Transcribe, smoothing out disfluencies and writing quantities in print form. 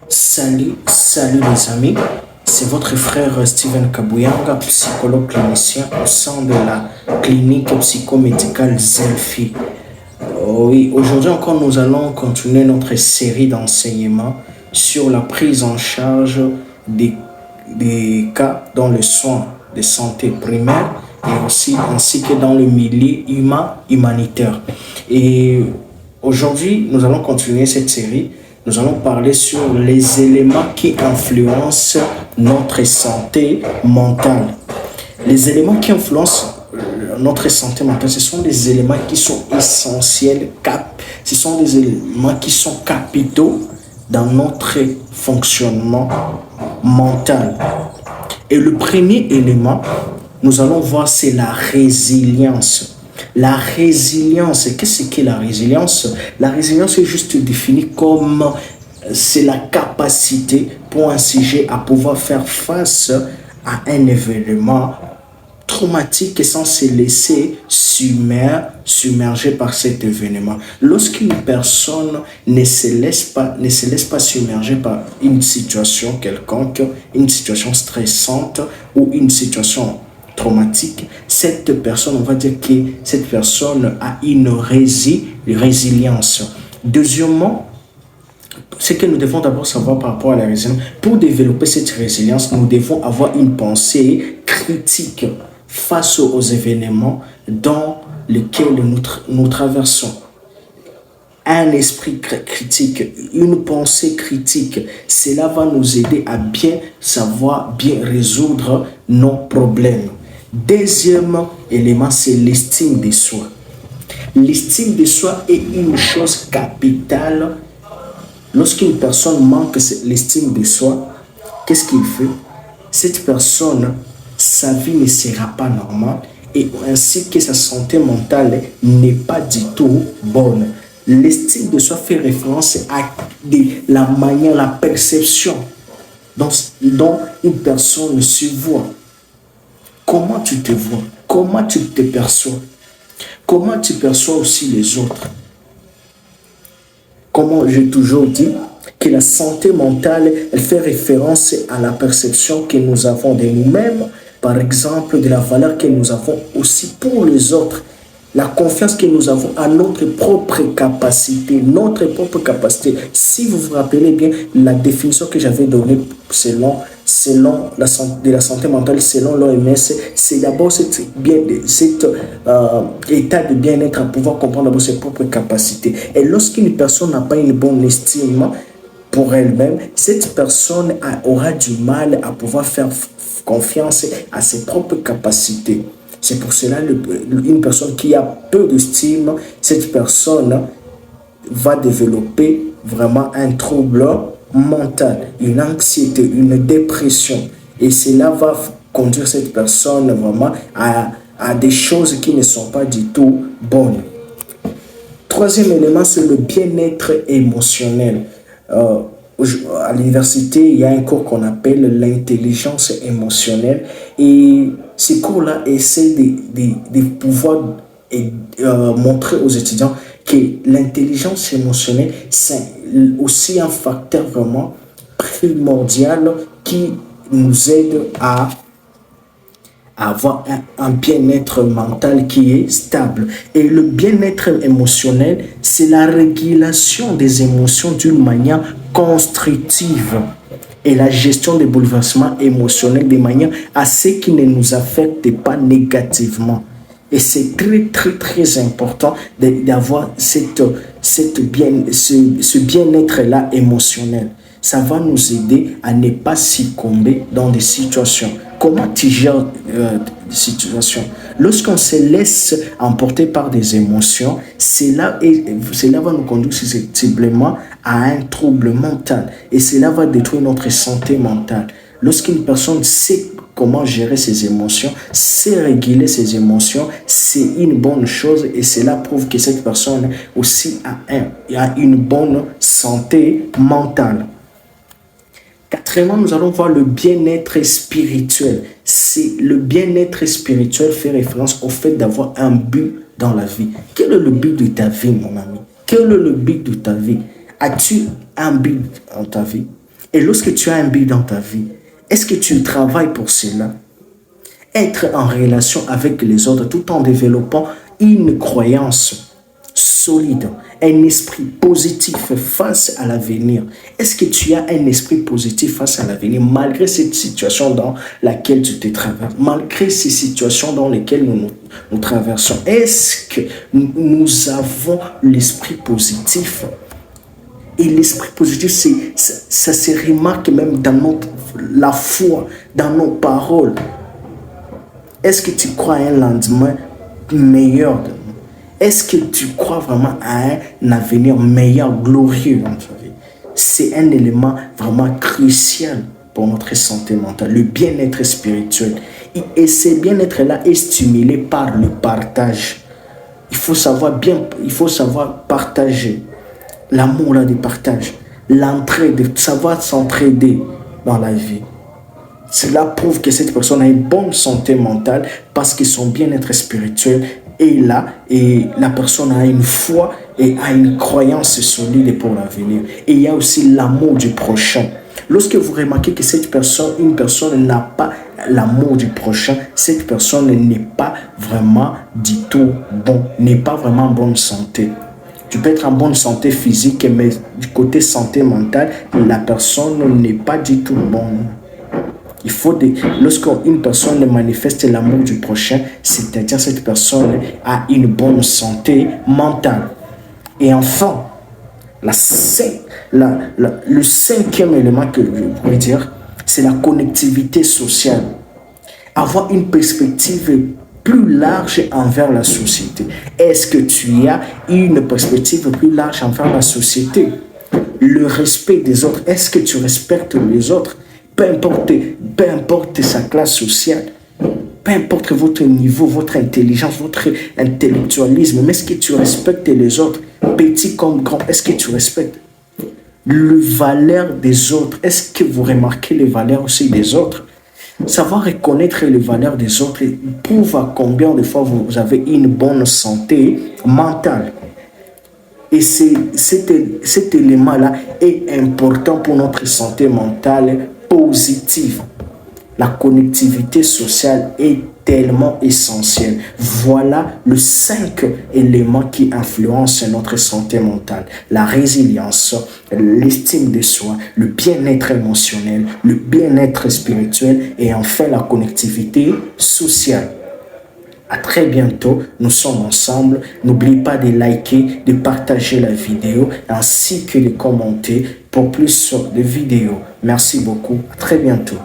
Salut les amis, c'est votre frère Steven Kabuyanga, psychologue clinicien au sein de la clinique psychomédicale Zelfi. Oui, aujourd'hui encore nous allons continuer notre série d'enseignements sur la prise en charge des, des cas dans le soin de santé primaire et aussi ainsi que dans le milieu humanitaire. Et aujourd'hui, nous allons continuer cette série. Nous allons parler sur les éléments qui influencent notre santé mentale. Les éléments qui influencent notre santé mentale, ce sont des éléments qui sont essentiels, ce sont des éléments qui sont capitaux dans notre fonctionnement mental. Et le premier élément, nous allons voir, c'est la résilience. La résilience, qu'est-ce qu'est la résilience? La résilience est juste définie comme c'est la capacité pour un sujet à pouvoir faire face à un événement traumatique sans se laisser submerger par cet événement. Lorsqu'une personne ne se laisse pas submerger par une situation quelconque, une situation stressante ou une situation traumatique, cette personne, on va dire que cette personne a une résilience. Deuxièmement, ce que nous devons d'abord savoir par rapport à la résilience, pour développer cette résilience, nous devons avoir une pensée critique face aux événements dans lesquels nous traversons. Un esprit critique, une pensée critique, cela va nous aider à bien savoir, bien résoudre nos problèmes. Deuxième élément, c'est l'estime de soi. L'estime de soi est une chose capitale. Lorsqu'une personne manque l'estime de soi, qu'est-ce qu'il fait? Cette personne, sa vie ne sera pas normale et ainsi que sa santé mentale n'est pas du tout bonne. L'estime de soi fait référence à la manière, la perception dont une personne se voit. Comment tu te vois? Comment tu te perçois? Comment tu perçois aussi les autres? Comme j'ai toujours dit, que la santé mentale, elle fait référence à la perception que nous avons de nous-mêmes, par exemple, de la valeur que nous avons aussi pour les autres, la confiance que nous avons à notre propre capacité, Si vous vous rappelez bien la définition que j'avais donnée selon la santé mentale, selon l'OMS, c'est d'abord cet état de bien-être à pouvoir comprendre d'abord ses propres capacités. Et lorsqu'une personne n'a pas une bonne estime pour elle-même, cette personne aura du mal à pouvoir faire confiance à ses propres capacités. C'est pour cela une personne qui a peu d'estime, cette personne va développer vraiment un trouble mental, une anxiété, une dépression. Et cela va conduire cette personne vraiment à des choses qui ne sont pas du tout bonnes. Troisième élément, c'est le bien-être émotionnel. À l'université, il y a un cours qu'on appelle l'intelligence émotionnelle et ces cours-là essaient de pouvoir montrer aux étudiants que l'intelligence émotionnelle, c'est aussi un facteur vraiment primordial qui nous aide à avoir un bien-être mental qui est stable. Et le bien-être émotionnel, c'est la régulation des émotions d'une manière constructive et la gestion des bouleversements émotionnels de manière à ce qui ne nous affecte pas négativement. Et c'est très important d'avoir ce bien-être-là émotionnel. Ça va nous aider à ne pas succomber dans des situations. Comment tu gères des situations? Lorsqu'on se laisse emporter par des émotions, cela va nous conduire susceptiblement à un trouble mental. Et cela va détruire notre santé mentale. Lorsqu'une personne sait comment gérer ses émotions, sait réguler ses émotions, c'est une bonne chose et cela prouve que cette personne aussi a une bonne santé mentale. Quatrièmement, nous allons voir le bien-être spirituel. Le bien-être spirituel fait référence au fait d'avoir un but dans la vie. Quel est le but de ta vie, mon ami? Quel est le but de ta vie? As-tu un but dans ta vie? Et lorsque tu as un but dans ta vie, est-ce que tu travailles pour cela? Être en relation avec les autres tout en développant une croyance solide, un esprit positif face à l'avenir. Est-ce que tu as un esprit positif face à l'avenir malgré cette situation dans laquelle tu te traverses, malgré ces situations dans lesquelles nous traversons? Est-ce que nous avons l'esprit positif? Et l'esprit positif, ça se remarque même dans la foi, dans nos paroles. Est-ce que tu crois à un lendemain meilleur? Est-ce que tu crois vraiment à un avenir meilleur, glorieux dans ta vie? C'est un élément vraiment crucial pour notre santé mentale, le bien-être spirituel. Et ce bien-être-là est stimulé par le partage. Il faut savoir partager. L'amour là du partage, l'entraide, savoir s'entraider dans la vie. Cela prouve que cette personne a une bonne santé mentale parce que son bien-être spirituel est là et la personne a une foi et a une croyance solide pour l'avenir. Et il y a aussi l'amour du prochain. Lorsque vous remarquez que une personne n'a pas l'amour du prochain, cette personne n'est pas vraiment du tout bon, n'est pas vraiment en bonne santé. Tu peux être en bonne santé physique, mais du côté santé mentale, la personne n'est pas du tout bonne. Lorsqu'une personne manifeste l'amour du prochain, c'est-à-dire cette personne a une bonne santé mentale. Et enfin, le cinquième élément que je pourrais dire, c'est la connectivité sociale. Avoir une perspective plus large envers la société. Est-ce que tu as une perspective plus large envers la société? Le respect des autres. Est-ce que tu respectes les autres? Peu importe sa classe sociale, peu importe votre niveau, votre intelligence, votre intellectualisme, mais est-ce que tu respectes les autres, petits comme grands? Est-ce que tu respectes les valeurs des autres? Est-ce que vous remarquez les valeurs aussi des autres? Savoir reconnaître les valeurs des autres prouve à combien de fois vous avez une bonne santé mentale. Et cet élément-là est important pour notre santé mentale positive. La connectivité sociale est tellement essentielle. Voilà les 5 éléments qui influencent notre santé mentale. La résilience, l'estime de soi, le bien-être émotionnel, le bien-être spirituel et enfin la connectivité sociale. À très bientôt, nous sommes ensemble. N'oublie pas de liker, de partager la vidéo ainsi que de commenter pour plus de vidéos. Merci beaucoup. À très bientôt.